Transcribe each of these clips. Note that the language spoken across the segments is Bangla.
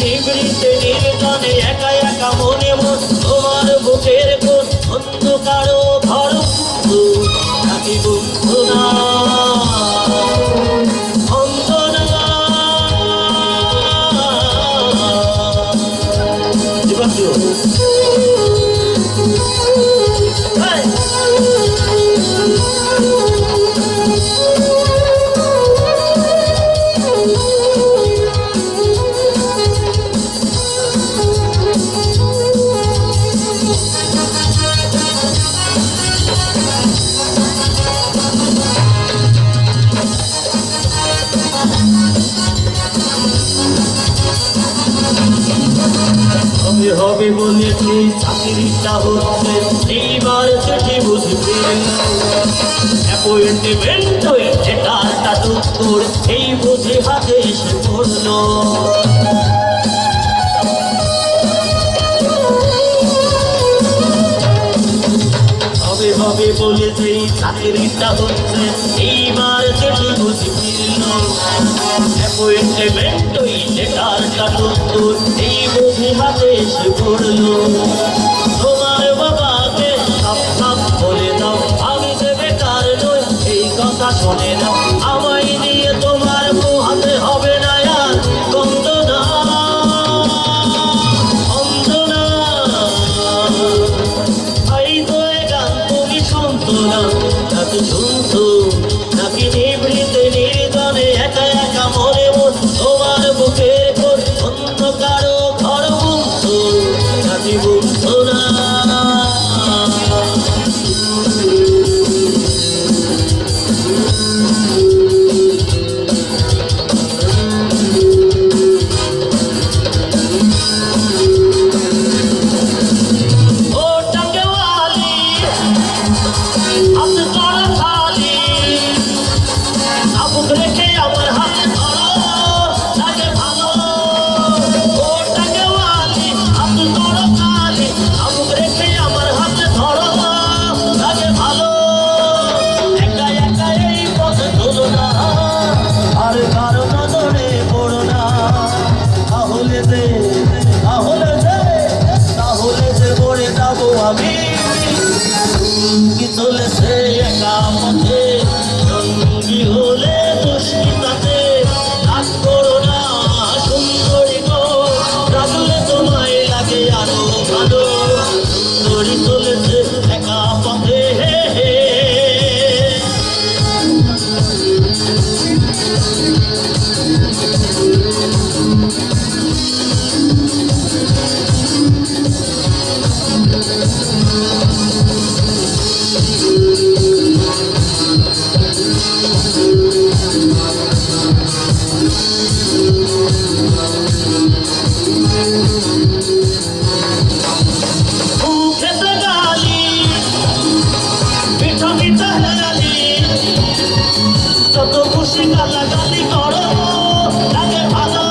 নিভৃতে নির্জনে একা একা মনে মন তোমার বুকের কোন অন্ধকার ঘর বন্ধু নাকি বন্ধু না হবে বলে তুই চাকরিটা হচ্ছে এইবার চিঠি বুঝবি অ্যাপয়েন্টমেন্ট হয়েছে কারটা তোর এই বুঝে হাতে এসে পড়লো হবে হবে বলে তুই চাকরিটা হচ্ছে এইবার চিঠি বুঝবি অ্যাপয়েন্টমেন্ট হয়েছে কারটা তোর এই বুঝে হাতে এসে পড়লো তোমার বাবাকে সব সব বলে দাও আমি যে বেকার নই এই কথা শোনে নাও আমায় নিয়ে তোমার পোহাতে হবে না আর গন্ধনা অন্ধনা এই তো এ গান তুমি শুনতো না নাকি শুনতো নাকি নিভৃতে নির্জনে একা একা মনে মন তোমার বুকের কোন অন্ধকার ঘর বন্ধু নাকি বন্ধু না চলেছে একা পথে সঙ্গী হলে দুষ্কৃতাতে রাগ করো না সুন্দরী গো রাগলে তোমায় লাগে আরো ভালো সুন্দরী চলেছে একা পথে যত খুশি গালাগালি করো লাগে ভালো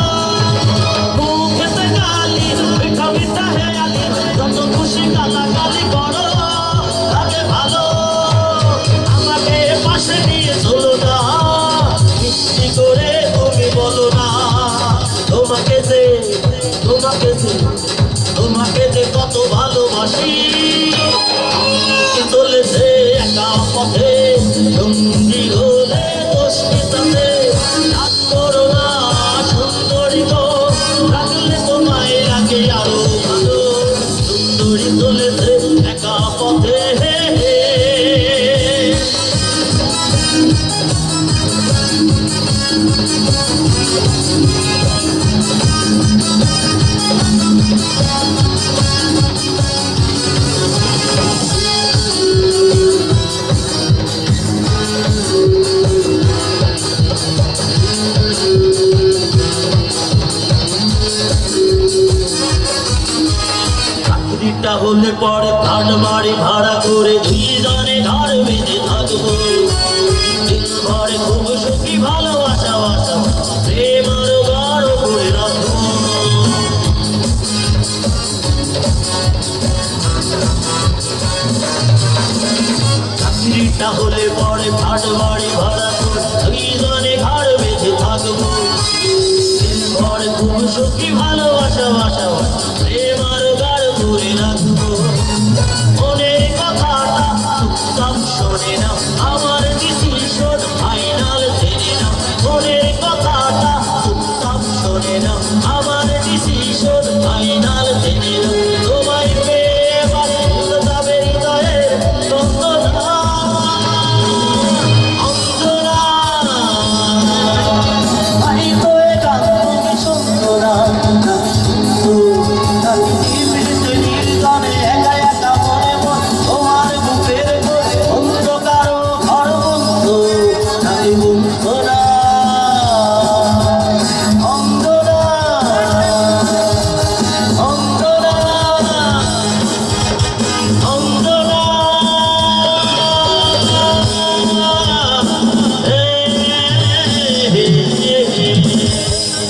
মুখেতে গালি মিঠা মিঠা হেয়ালি যত খুশি গালাগালি করো লাগে ভালো আমাকে পাশে নিয়ে চলো না মিষ্টি করে তুমি বলো না তোমাকে যে কত ভালোবাসি চলেছে একা পথে সঙ্গী হলে দুষ্কৃতাতে রাগ করো না সুন্দরী গো রাখলে তোমায় লাগে আরো ভালো সুন্দরী চলেছে একা পথে হলে পরে কাঠ বাড়ি ভাড়া করে দুইজনে ঘর বেঁধে থাকবো ঘরে খুব সুখী ভালোবাসা বাসা প্রেম আরো গাঢ় করে রাখবো চাকরিটা হলে পরে কাঠ বাড়ি ভাড়া করে দুইজনে ঘর বেঁধে থাকবো ঘরে খুব সুখী